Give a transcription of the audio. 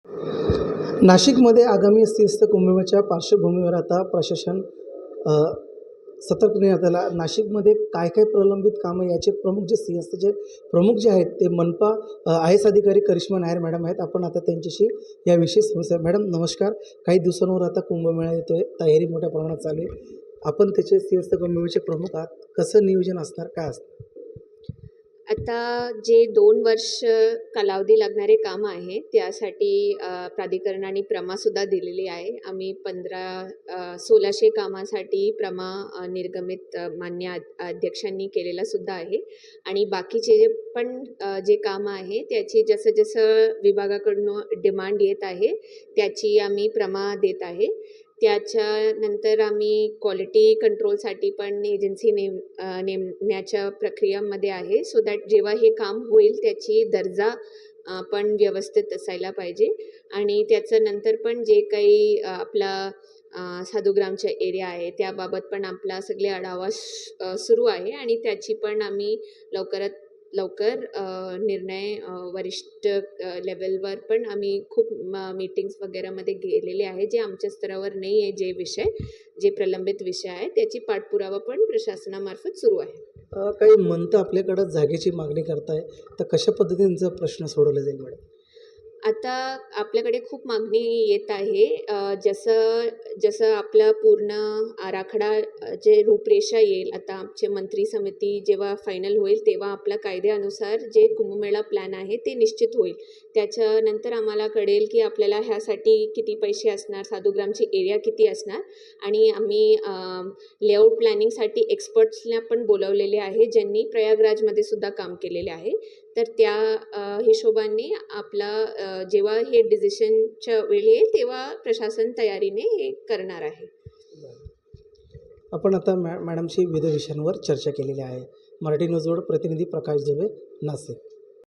नाशिकमध्ये आगामी सिंहस्थ कुंभमेळ्याच्या पार्श्वभूमीवर आता प्रशासन अ, सतर्क करण्यात आला. नाशिकमध्ये काय काय प्रलंबित कामं याचे प्रमुख जे सिंहस्थचे प्रमुख जे आहेत ते मनपा आय एस अधिकारी करिश्मा नायर मॅडम आहेत. आपण आता त्यांच्याशी याविषयी समस्या. मॅडम नमस्कार. काही दिवसांवर आता कुंभमेळा येतोय, तयारी मोठ्या प्रमाणात चालू आहे. आपण त्याचे सिंहस्थ कुंभमेळ्याचे प्रमुख आहात. कसं नियोजन असणार, काय असणार? आता जे 2 वर्ष कालावधी लागणारे काम आहे त्यासाठी प्राधिकरणाने प्रमासुद्धा दिलेली आहे. आम्ही 1600 कामासाठी निर्गमित मान्य अध्यक्षांनी केलेला सुद्धा आहे आणि बाकीचे जे कामं आहे त्याची जसं विभागाकडून डिमांड येत आहे त्याची आम्ही देत आहे. त्याच्यानंतर आम्ही क्वालिटी कंट्रोलसाठी पण एजन्सी नेमण्याच्या प्रक्रियेमध्ये आहे, सो दॅट जेव्हा हे काम होईल त्याची दर्जा पण व्यवस्थित असायला पाहिजे आणि त्याचं नंतर पण जे काही आपला साधुग्रामचा एरिया आहे त्याबाबत पण आपला सगळे आढावा सुरू आहे आणि त्याची पण आम्ही लवकरात लवकर निर्णय वरिष्ठ लेवलवर पण आम्ही खूप मीटिंग्स वगैरेमध्ये गेलेले आहे. जे आमच्या स्तरावर नाही आहे, जे प्रलंबित विषय आहे त्याची पाठपुरावा पण प्रशासनामार्फत सुरू आहे. काही म्हणतं आपल्याकडं जागेची मागणी करताय, तर कशा पद्धतीचा प्रश्न सोडवला जाईल मॅडम? आता आपल्याकडे खूप मागणी येत आहे. जसं आपलं पूर्ण आराखडा जे रूपरेषा येईल, आता आमचे मंत्री समिती जेव्हा फायनल होईल तेव्हा आपल्या कायद्यानुसार जे कुंभमेळा प्लॅन आहे ते निश्चित होईल. त्याच्यानंतर आम्हाला कळेल की आपल्याला ह्यासाठी किती पैसे असणार, साधुग्रामची एरिया किती असणार आणि आम्ही लेआउट प्लॅनिंगसाठी एक्सपर्ट्सला पण बोलवलेले आहे, ज्यांनी प्रयागराजमध्ये सुद्धा काम केलेले आहे. तर त्या हिशोबाने आपला जेव्हा हे डिसिशनच्या वेळी येईल तेव्हा प्रशासन तयारीने हे करणार आहे. आपण आता मॅडमशी विविध विषयांवर चर्चा केलेली आहे. मराठी न्यूजवर प्रतिनिधी प्रकाश दुबे, नाशिक.